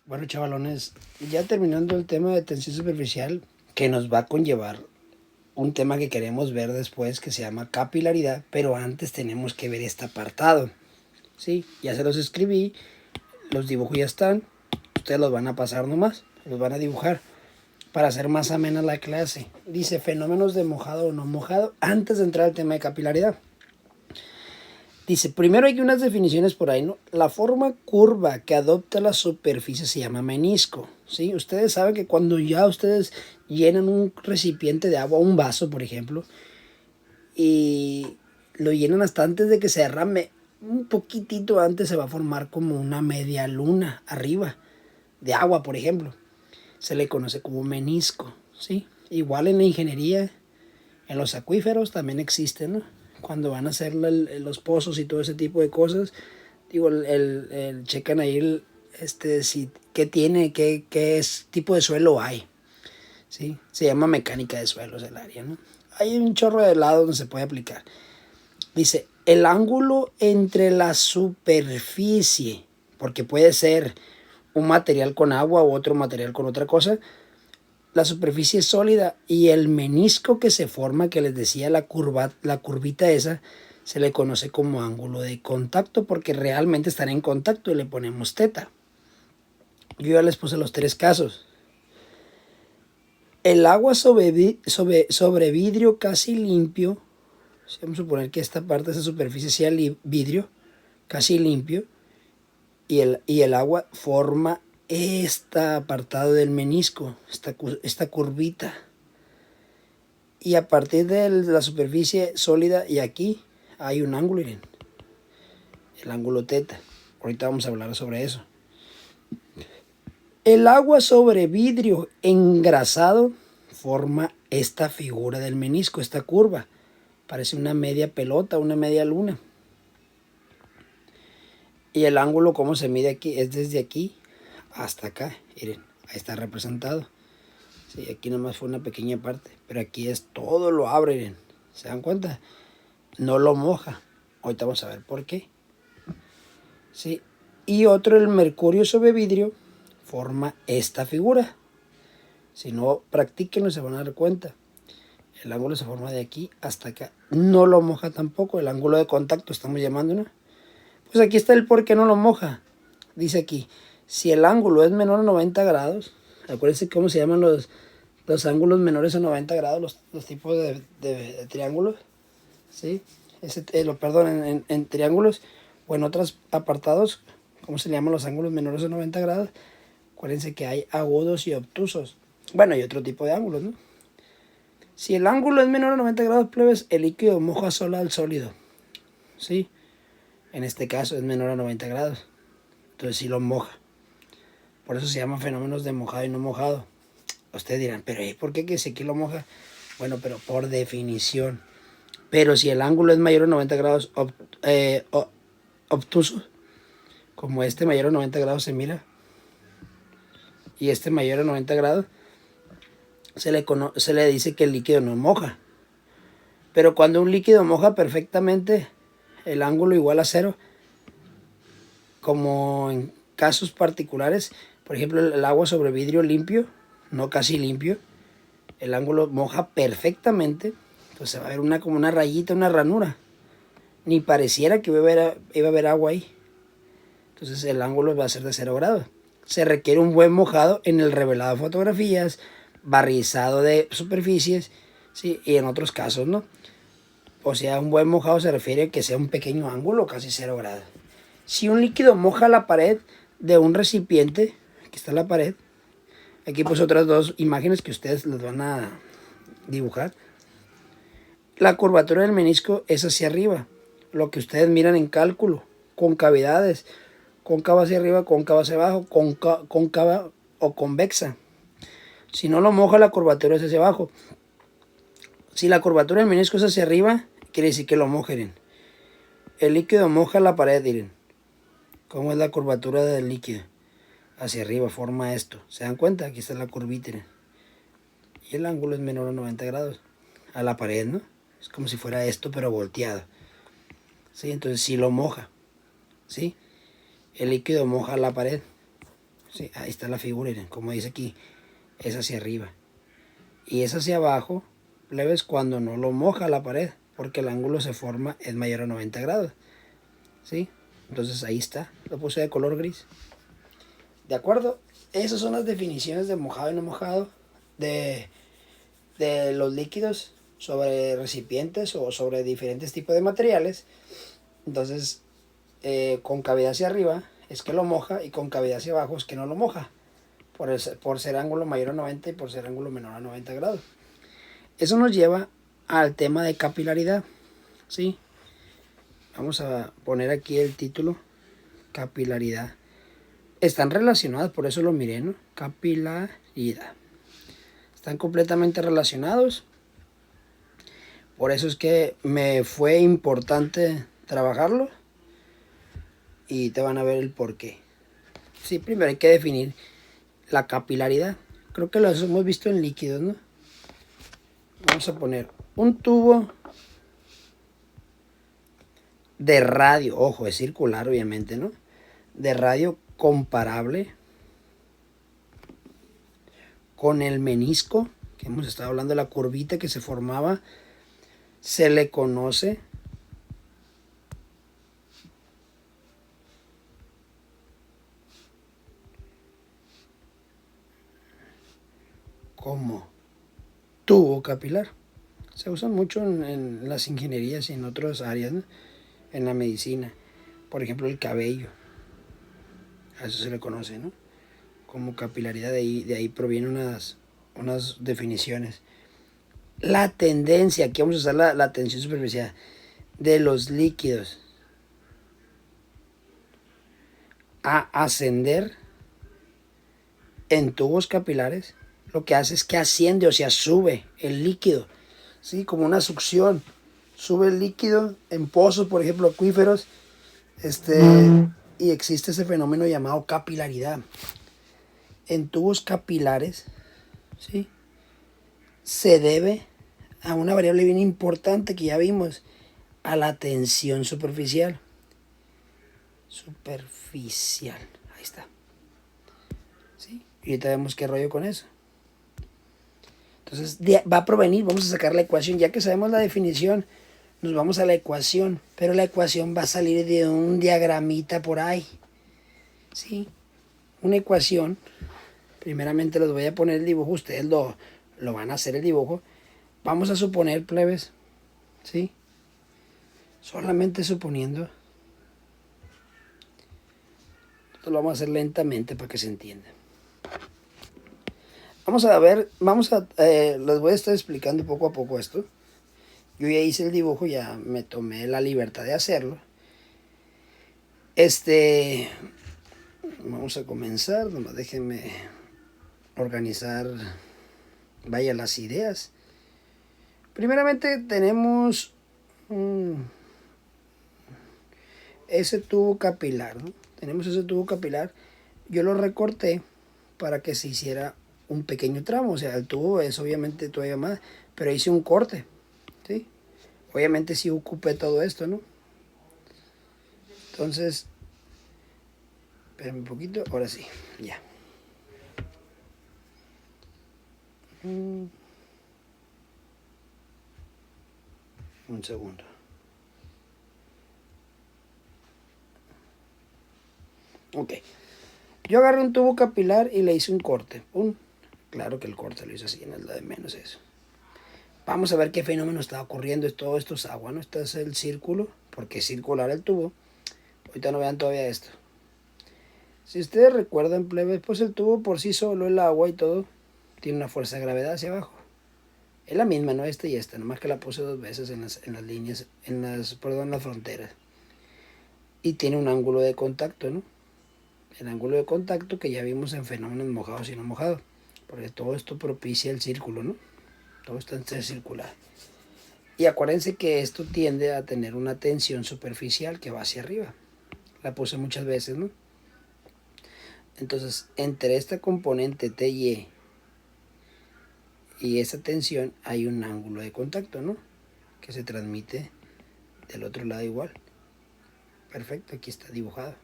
Bueno, chavalones, ya terminando el tema de tensión superficial, que nos va a conllevar un tema que queremos ver después, que se llama capilaridad, pero antes tenemos que ver este apartado. Sí, ya se los escribí, los dibujos ya están, ustedes los van a pasar nomás, los van a dibujar para hacer más amena la clase. Dice fenómenos de mojado o no mojado antes de entrar al tema de capilaridad. Dice, primero hay unas definiciones por ahí, ¿no? La forma curva que adopta la superficie se llama menisco, ¿sí? Ustedes saben que cuando ya ustedes llenan un recipiente de agua, un vaso, por ejemplo, y lo llenan hasta antes de que se derrame, un poquitito antes se va a formar como una media luna arriba de agua, por ejemplo. Se le conoce como menisco, ¿sí? Igual en la ingeniería, en los acuíferos también existen, ¿no? Cuando van a hacer los pozos y todo ese tipo de cosas, digo, checan ahí si, qué tiene, qué es, tipo de suelo hay, ¿sí? Se llama mecánica de suelos el área, ¿no? Hay un chorro de lados donde se puede aplicar. Dice, el ángulo entre la superficie, porque puede ser un material con agua u otro material con otra cosa, la superficie sólida y el menisco que se forma, que les decía la curvita esa, se le conoce como ángulo de contacto porque realmente están en contacto y le ponemos teta. Yo ya les puse los tres casos. El agua sobre vidrio casi limpio, vamos a suponer que esta parte de esa superficie sea vidrio casi limpio, y el agua forma este apartado del menisco, esta curvita. Y a partir de la superficie sólida y aquí hay un ángulo, miren, el ángulo teta. Ahorita vamos a hablar sobre eso. El agua sobre vidrio engrasado forma esta figura del menisco, esta curva. Parece una media pelota, una media luna. Y el ángulo, como se mide aquí, es desde aquí hasta acá. Miren, ahí está representado. Sí, aquí nomás fue una pequeña parte, pero aquí es todo lo abre, miren. ¿Se dan cuenta? No lo moja. Ahorita vamos a ver por qué. ¿Sí? Y otro, el mercurio sobre vidrio, forma esta figura. Si no, practíquenlo, se van a dar cuenta. El ángulo se forma de aquí hasta acá. No lo moja tampoco, el ángulo de contacto estamos llamando, ¿no? Pues aquí está el por qué no lo moja. Dice aquí, si el ángulo es menor a 90 grados, acuérdense cómo se llaman los ángulos menores a 90 grados, los tipos de triángulos, ¿sí? Perdón, en triángulos o en otros apartados, ¿cómo se llaman los ángulos menores a 90 grados? Acuérdense que hay agudos y obtusos. Bueno, y otro tipo de ángulos, ¿no? Si el ángulo es menor a 90 grados, plebes, el líquido moja solo al sólido, ¿sí? En este caso es menor a 90 grados. Entonces sí lo moja. Por eso se llaman fenómenos de mojado y no mojado. Ustedes dirán, pero ¿y por qué que si aquí lo moja? Bueno, pero por definición. Pero si el ángulo es mayor a 90 grados obtuso, como este mayor a 90 grados se mira, y este mayor a 90 grados, se le dice que el líquido no moja. Pero cuando un líquido moja perfectamente, el ángulo igual a cero, como en casos particulares, por ejemplo el agua sobre vidrio limpio, no casi limpio, el ángulo moja perfectamente, pues se va a ver como una rayita, una ranura. Ni pareciera que iba a haber agua ahí. Entonces el ángulo va a ser de 0 grados. Se requiere un buen mojado en el revelado de fotografías, barrizado de superficies, ¿sí? Y en otros casos no. O sea, un buen mojado se refiere a que sea un pequeño ángulo, casi 0 grados. Si un líquido moja la pared de un recipiente, aquí está la pared, aquí pues otras dos imágenes que ustedes les van a dibujar. La curvatura del menisco es hacia arriba, lo que ustedes miran en cálculo, concavidades, cóncava hacia arriba, cóncava hacia abajo, cóncava o convexa. Si no lo moja, la curvatura es hacia abajo. Si la curvatura del menisco es hacia arriba, quiere decir que lo mojen. El líquido moja la pared, miren. ¿Cómo es la curvatura del líquido? Hacia arriba forma esto. ¿Se dan cuenta? Aquí está la curvita. Y el ángulo es menor a 90 grados. A la pared, ¿no? Es como si fuera esto, pero volteado. ¿Sí? Entonces sí lo moja. ¿Sí? El líquido moja la pared. Sí, ahí está la figura, miren, como dice aquí, es hacia arriba. Y es hacia abajo, plebes, cuando no lo moja la pared, porque el ángulo se forma, es mayor a 90 grados. ¿Sí? Entonces ahí está, lo puse de color gris. ¿De acuerdo? Esas son las definiciones de mojado y no mojado, de, de los líquidos sobre recipientes o sobre diferentes tipos de materiales. Entonces, con cavidad hacia arriba es que lo moja y con cavidad hacia abajo es que no lo moja, por ser ángulo mayor a 90 y por ser ángulo menor a 90 grados. Eso nos lleva al tema de capilaridad, ¿sí? Vamos a poner aquí el título, capilaridad. Están relacionados, por eso lo miré, ¿no? Capilaridad. Están completamente relacionados. Por eso es que me fue importante trabajarlo. Y te van a ver el por qué. Sí, primero hay que definir la capilaridad. Creo que lo hemos visto en líquidos, ¿no? Vamos a poner un tubo de radio. Ojo, es circular, obviamente, ¿no? De radio comparable con el menisco, que hemos estado hablando de la curvita que se formaba, se le conoce como tubo capilar. Se usa mucho en las ingenierías y en otras áreas, ¿no? En la medicina. Por ejemplo, el cabello. A eso se le conoce, ¿no? Como capilaridad. De ahí provienen unas definiciones. La tendencia, aquí vamos a usar la tensión superficial de los líquidos a ascender en tubos capilares, lo que hace es que asciende, o sea, sube el líquido, ¿sí? Como una succión. Sube el líquido en pozos, por ejemplo, acuíferos, y existe ese fenómeno llamado capilaridad. En tubos capilares, ¿sí? Se debe a una variable bien importante que ya vimos, a la tensión superficial. Superficial, ahí está. ¿Sí? Y ahorita vemos qué rollo con eso. Entonces va a provenir, vamos a sacar la ecuación, ya que sabemos la definición, nos vamos a la ecuación, pero la ecuación va a salir de un diagramita por ahí. ¿Sí? Una ecuación, primeramente les voy a poner el dibujo, ustedes lo van a hacer el dibujo. Vamos a suponer, plebes, ¿sí? Solamente suponiendo. Esto lo vamos a hacer lentamente para que se entienda. Vamos a ver, les voy a estar explicando poco a poco esto. Yo ya hice el dibujo, ya me tomé la libertad de hacerlo. Vamos a comenzar, nomás déjenme organizar, vaya, las ideas. Primeramente tenemos ese tubo capilar, ¿no? Tenemos ese tubo capilar, yo lo recorté para que se hiciera un pequeño tramo, o sea, el tubo es obviamente todavía más, pero hice un corte, ¿sí? Obviamente sí ocupé todo esto, ¿no? Entonces, espérenme un poquito, ahora sí, ya. Un segundo. Ok. Yo agarré un tubo capilar y le hice un corte. Claro que el corte lo hice así, no es lo de menos eso. Vamos a ver qué fenómeno está ocurriendo. Todo esto es agua, ¿no? Este es el círculo, porque es circular el tubo. Ahorita no vean todavía esto. Si ustedes recuerdan, plebes, pues el tubo por sí solo, el agua y todo, tiene una fuerza de gravedad hacia abajo. Es la misma, ¿no? Esta y esta, nomás que la puse dos veces en las líneas, en las fronteras. Y tiene un ángulo de contacto, ¿no? El ángulo de contacto que ya vimos en fenómenos mojados y no mojados. Porque todo esto propicia el círculo, ¿no? Todo está en ser circular. Y acuérdense que esto tiende a tener una tensión superficial que va hacia arriba. La puse muchas veces, ¿no? Entonces, entre esta componente TY y esa tensión hay un ángulo de contacto, ¿no? Que se transmite del otro lado igual. Perfecto, aquí está dibujado.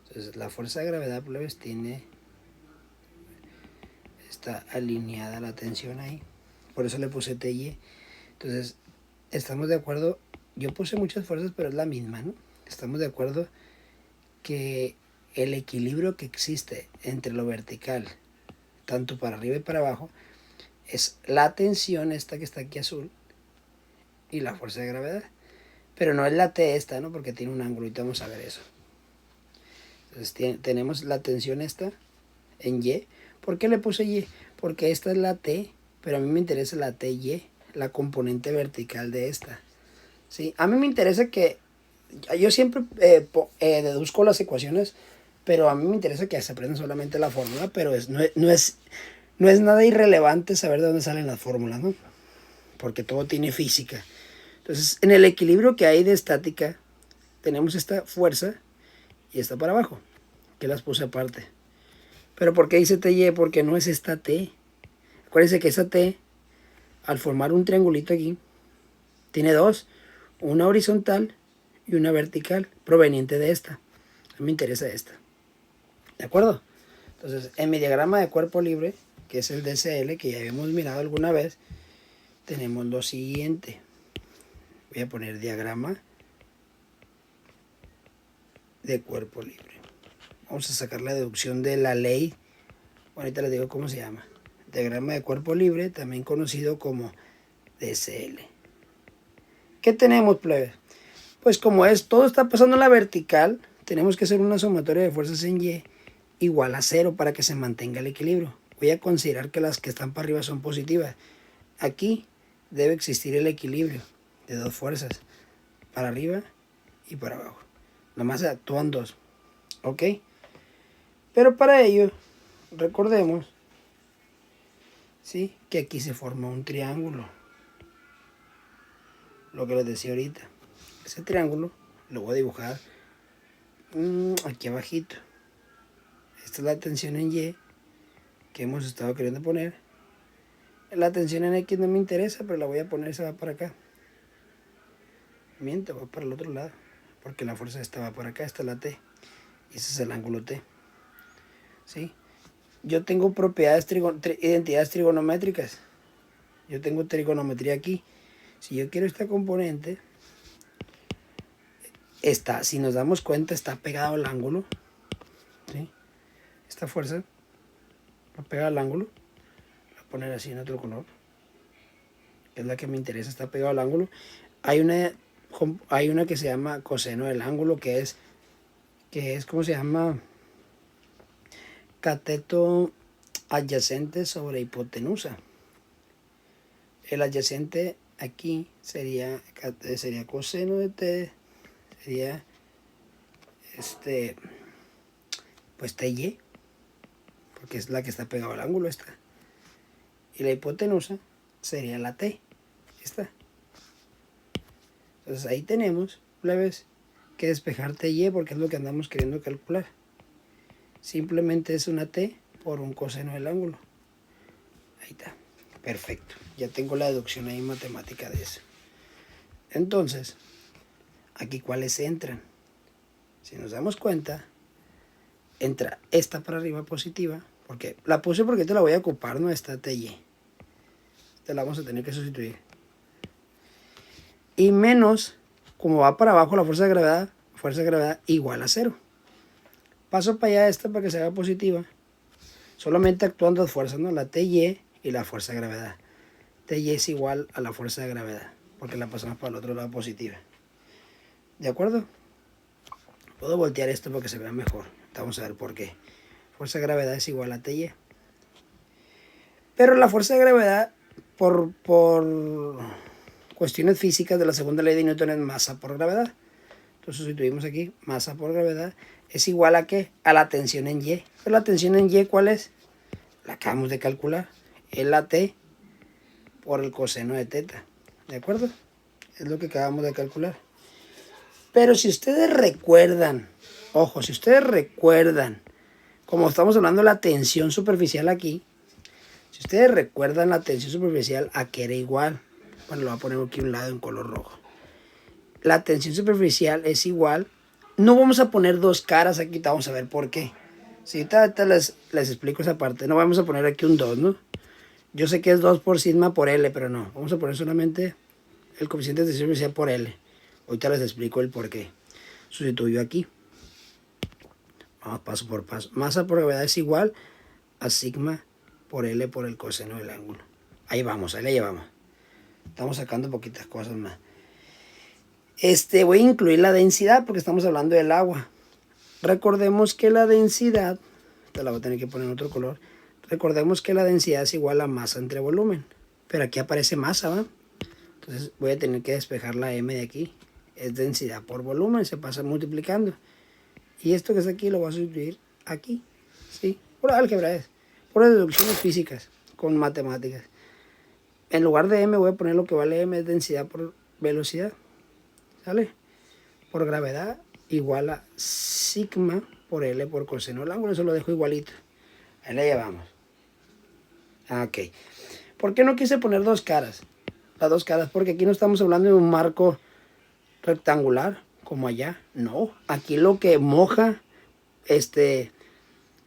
Entonces, la fuerza de gravedad, plebes, tiene está alineada la tensión ahí. Por eso le puse TY. Entonces, estamos de acuerdo. Yo puse muchas fuerzas, pero es la misma, ¿no? Estamos de acuerdo que el equilibrio que existe entre lo vertical, tanto para arriba y para abajo, es la tensión esta que está aquí azul y la fuerza de gravedad. Pero no es la T esta, ¿no? Porque tiene un ángulo y vamos a ver eso. Entonces tenemos la tensión esta en Y. ¿Por qué le puse Y? Porque esta es la T, pero a mí me interesa la TY, la componente vertical de esta. ¿Sí? A mí me interesa que... Yo siempre deduzco las ecuaciones, pero a mí me interesa que se aprendan solamente la fórmula, pero no es nada irrelevante saber de dónde salen las fórmulas, ¿no? Porque todo tiene física. Entonces, en el equilibrio que hay de estática, tenemos esta fuerza y esta para abajo, que las puse aparte. Pero ¿por qué dice TY? Porque no es esta T. Acuérdense que esta T, al formar un triangulito aquí, tiene dos, una horizontal y una vertical, proveniente de esta. A mí me interesa esta. ¿De acuerdo? Entonces, en mi diagrama de cuerpo libre, que es el DCL, que ya habíamos mirado alguna vez, tenemos lo siguiente. Voy a poner diagrama de cuerpo libre. Vamos a sacar la deducción de la ley. Ahorita les digo cómo se llama. Diagrama de cuerpo libre, también conocido como DCL. ¿Qué tenemos, plebe? Pues como todo está pasando en la vertical, tenemos que hacer una sumatoria de fuerzas en Y igual a 0 para que se mantenga el equilibrio. Voy a considerar que las que están para arriba son positivas. Aquí debe existir el equilibrio de dos fuerzas, para arriba y para abajo. Nomás actúan dos, ¿ok? Pero para ello, recordemos, ¿sí?, que aquí se forma un triángulo. Lo que les decía ahorita. Ese triángulo lo voy a dibujar aquí abajito. Esta es la tensión en Y que hemos estado queriendo poner. La tensión en X no me interesa, pero la voy a poner, se va para acá. Miento, va para el otro lado, porque la fuerza esta va para acá, esta es la T. Y ese es el ángulo T. ¿Sí? Yo tengo propiedades, identidades trigonométricas. Yo tengo trigonometría aquí. Si yo quiero esta componente, si nos damos cuenta, está pegado al ángulo. ¿Sí? Esta fuerza va pegada al ángulo. Voy a poner así en otro color, que es la que me interesa, está pegado al ángulo. Hay una que se llama coseno del ángulo, que es ¿cómo se llama? Cateto adyacente sobre hipotenusa. El adyacente aquí sería coseno de T, sería pues TY, porque es la que está pegada al ángulo esta. Y la hipotenusa sería la T, esta. Entonces ahí tenemos, plebes, que despejar TY, porque es lo que andamos queriendo calcular. Simplemente es una T por un coseno del ángulo. Ahí está. Perfecto. Ya tengo la deducción ahí matemática de eso. Entonces, aquí cuáles entran. Si nos damos cuenta, entra esta para arriba positiva, porque la puse porque te la voy a ocupar, no esta TY. Te la vamos a tener que sustituir. Y menos, como va para abajo la fuerza de gravedad igual a 0. Paso para allá esta para que se haga positiva. Solamente actúan dos fuerzas, ¿no? La TY y la fuerza de gravedad. TY es igual a la fuerza de gravedad, porque la pasamos para el otro lado positiva. ¿De acuerdo? Puedo voltear esto para que se vea mejor. Vamos a ver por qué. Fuerza de gravedad es igual a TY. Pero la fuerza de gravedad, por cuestiones físicas de la segunda ley de Newton, es masa por gravedad. Entonces sustituimos aquí, masa por gravedad es igual a ¿qué? A la tensión en Y. Pero la tensión en Y, ¿cuál es? La acabamos de calcular. Es la T por el coseno de teta. ¿De acuerdo? Es lo que acabamos de calcular. Pero si ustedes recuerdan, ojo, si ustedes recuerdan, como estamos hablando de la tensión superficial aquí, si ustedes recuerdan la tensión superficial, ¿a qué era igual? Bueno, lo voy a poner aquí a un lado en color rojo. La tensión superficial es igual. No vamos a poner dos caras aquí, vamos a ver por qué. Si ahorita les explico esa parte. No vamos a poner aquí un 2, ¿no? Yo sé que es 2 por sigma por L, pero no. Vamos a poner solamente el coeficiente de tensión superficial por L. Ahorita les explico el por qué. Sustituyo aquí. Vamos paso por paso. Masa por gravedad es igual a sigma por L por el coseno del ángulo. Ahí vamos, ahí la llevamos. Estamos sacando poquitas cosas más. Voy a incluir la densidad porque estamos hablando del agua. Recordemos que la densidad, esta la voy a tener que poner en otro color. Recordemos que la densidad es igual a masa entre volumen. Pero aquí aparece masa, ¿va? Entonces voy a tener que despejar la m de aquí. Es densidad por volumen, se pasa multiplicando. Y esto que está aquí lo voy a sustituir aquí. ¿Sí? Por álgebra es. Por deducciones físicas con matemáticas. En lugar de m voy a poner lo que vale m, es densidad por velocidad. ¿Sale? Por gravedad igual a sigma por L por coseno del ángulo. Eso lo dejo igualito. Ahí la llevamos. Ok. ¿Por qué no quise poner dos caras? Las dos caras, porque aquí no estamos hablando de un marco rectangular como allá. No. Aquí lo que moja,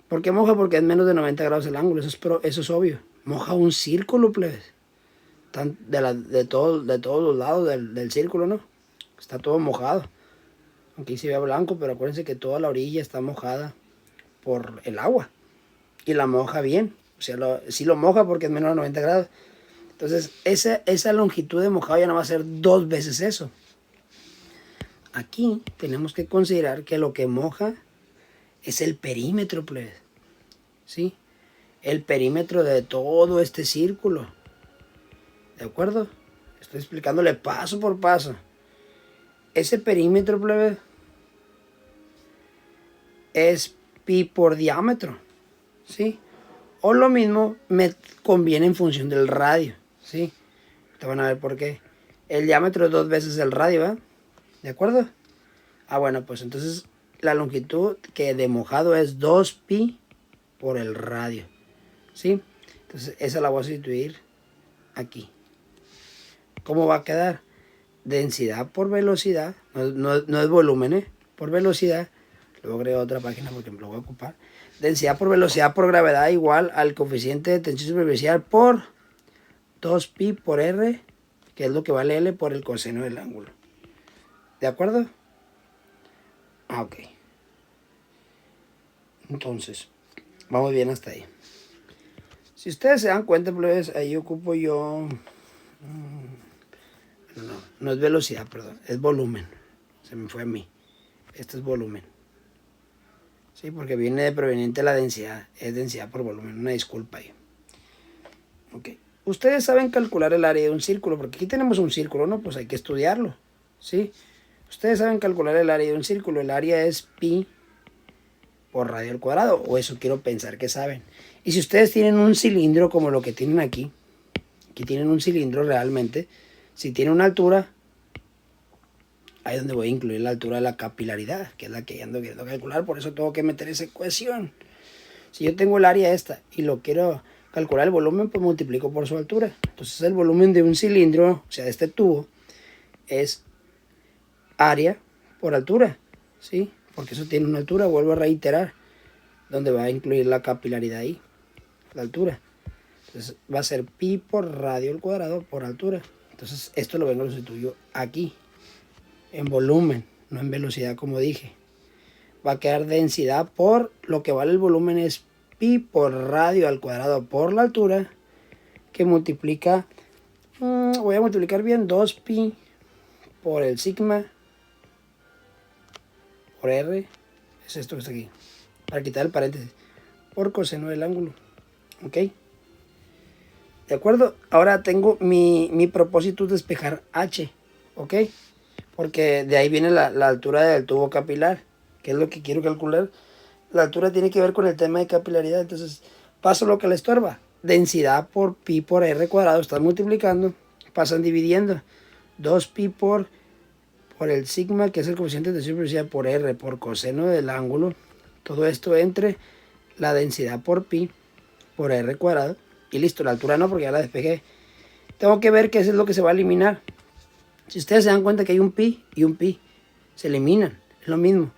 ¿por qué moja? Porque es menos de 90 grados el ángulo. Eso es obvio. Moja un círculo, plebes. De todos los lados del círculo, ¿no? Está todo mojado. Aquí se ve blanco, pero acuérdense que toda la orilla está mojada por el agua. Y la moja bien. O sea, sí lo moja porque es menos de 90 grados. Entonces, esa longitud de mojado ya no va a ser 2 veces eso. Aquí tenemos que considerar que lo que moja es el perímetro, pues. ¿Sí? El perímetro de todo este círculo. ¿De acuerdo? Estoy explicándole paso por paso. Ese perímetro, plebe, es pi por diámetro, ¿sí? O lo mismo me conviene en función del radio, ¿sí? Te van a ver por qué. El diámetro es 2 veces el radio, ¿verdad? ¿De acuerdo? Ah, bueno, pues entonces la longitud que de mojado es 2pi por el radio, ¿sí? Entonces esa la voy a sustituir aquí. ¿Cómo va a quedar? Densidad por velocidad, no es volumen, ¿eh? Por velocidad, luego agrego otra página porque me lo voy a ocupar. Densidad por velocidad por gravedad igual al coeficiente de tensión superficial por 2pi por r, que es lo que vale L por el coseno del ángulo. ¿De acuerdo? Ah, ok. Entonces, vamos bien hasta ahí. Si ustedes se dan cuenta, pues ahí ocupo yo... No es velocidad, perdón, es volumen. Se me fue a mí. Esto es volumen. Sí, porque viene de proveniente la densidad. Es densidad por volumen. Una disculpa ahí. Ok. Ustedes saben calcular el área de un círculo, porque aquí tenemos un círculo, ¿no? Pues hay que estudiarlo. ¿Sí? Ustedes saben calcular el área de un círculo. El área es pi por radio al cuadrado. O eso quiero pensar que saben. Y si ustedes tienen un cilindro como lo que tienen aquí. Aquí tienen un cilindro realmente. Si tiene una altura, ahí es donde voy a incluir la altura de la capilaridad, que es la que ando queriendo calcular, por eso tengo que meter esa ecuación. Si yo tengo el área esta y lo quiero calcular el volumen, pues multiplico por su altura. Entonces el volumen de un cilindro, o sea, de este tubo, es área por altura, ¿sí? Porque eso tiene una altura, vuelvo a reiterar, donde va a incluir la capilaridad ahí, la altura. Entonces va a ser pi por radio al cuadrado por altura. Entonces esto lo sustituyo aquí, en volumen, no en velocidad como dije. Va a quedar densidad por lo que vale el volumen es pi por radio al cuadrado por la altura, que multiplica, voy a multiplicar bien, 2pi por el sigma por r, es esto que está aquí, para quitar el paréntesis, por coseno del ángulo. ¿Ok? ¿De acuerdo? Ahora tengo mi propósito es despejar h. ¿Ok? Porque de ahí viene la altura del tubo capilar, que es lo que quiero calcular. La altura tiene que ver con el tema de capilaridad. Entonces paso lo que le estorba. Densidad por pi por r cuadrado. Están multiplicando. Pasan dividiendo. 2pi por el sigma, que es el coeficiente de superficie, por r, por coseno del ángulo. Todo esto entre la densidad por pi por r cuadrado. Y listo, la altura no, porque ya la despejé. Tengo que ver qué es lo que se va a eliminar. Si ustedes se dan cuenta que hay un pi y un pi, se eliminan. Es lo mismo.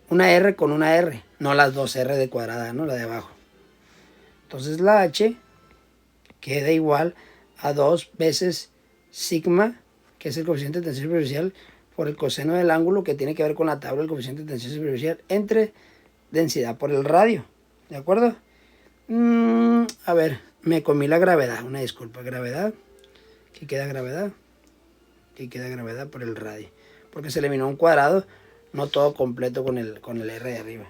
Una r con una r. no las 2R de cuadrada, ¿no? La de abajo. Entonces la H queda igual a 2 veces sigma, que es el coeficiente de tensión superficial, por el coseno del ángulo, que tiene que ver con la tabla del coeficiente de tensión superficial, entre densidad por el radio. ¿De acuerdo? A ver, me comí la gravedad. Una disculpa, gravedad. Aquí queda gravedad. Aquí queda gravedad por el radio. Porque se eliminó un cuadrado, no todo completo con el R de arriba.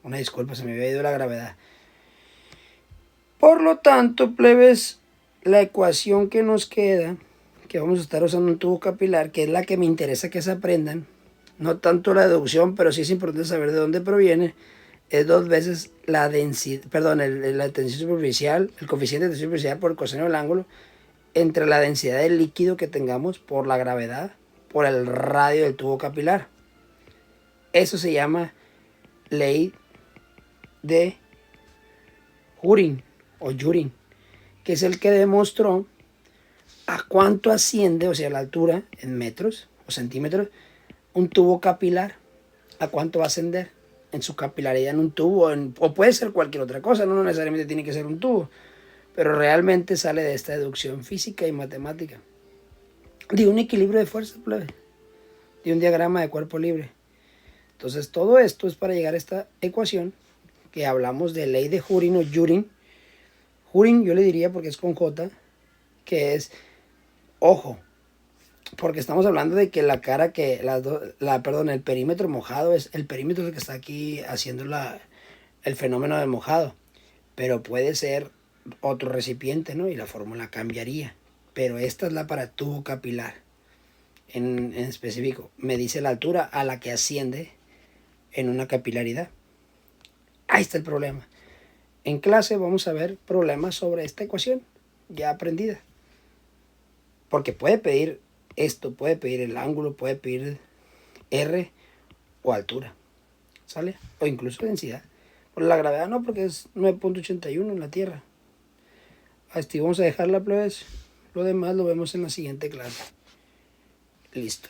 Una disculpa, se me había ido la gravedad. Por lo tanto, plebes, la ecuación que nos queda, que vamos a estar usando un tubo capilar, que es la que me interesa que se aprendan, no tanto la deducción, pero sí es importante saber de dónde proviene, es 2 veces la densidad, perdón, la tensión superficial, el coeficiente de tensión superficial por el coseno del ángulo, entre la densidad del líquido que tengamos por la gravedad, por el radio del tubo capilar. Eso se llama ley de Jurin o Jurin, que es el que demostró a cuánto asciende, o sea, la altura en metros o centímetros, un tubo capilar, a cuánto va a ascender en su capilaridad en un tubo, o puede ser cualquier otra cosa, no necesariamente tiene que ser un tubo, pero realmente sale de esta deducción física y matemática, de un equilibrio de fuerza, de un diagrama de cuerpo libre. Entonces todo esto es para llegar a esta ecuación que hablamos de ley de Jurin o Jurin. Jurin yo le diría porque es con J, que es ojo, porque estamos hablando de que la cara que, el perímetro mojado es el perímetro que está aquí haciendo el fenómeno de mojado, pero puede ser otro recipiente, ¿no? Y la fórmula cambiaría, pero esta es la para tubo capilar en específico. Me dice la altura a la que asciende en una capilaridad. Ahí está el problema. En clase vamos a ver problemas sobre esta ecuación ya aprendida, porque puede pedir esto, puede pedir el ángulo, puede pedir R o altura, ¿sale? O incluso densidad. Por la gravedad no, porque es 9.81 en la Tierra. Así vamos a dejarla, plebes. Lo demás lo vemos en la siguiente clase. Listo.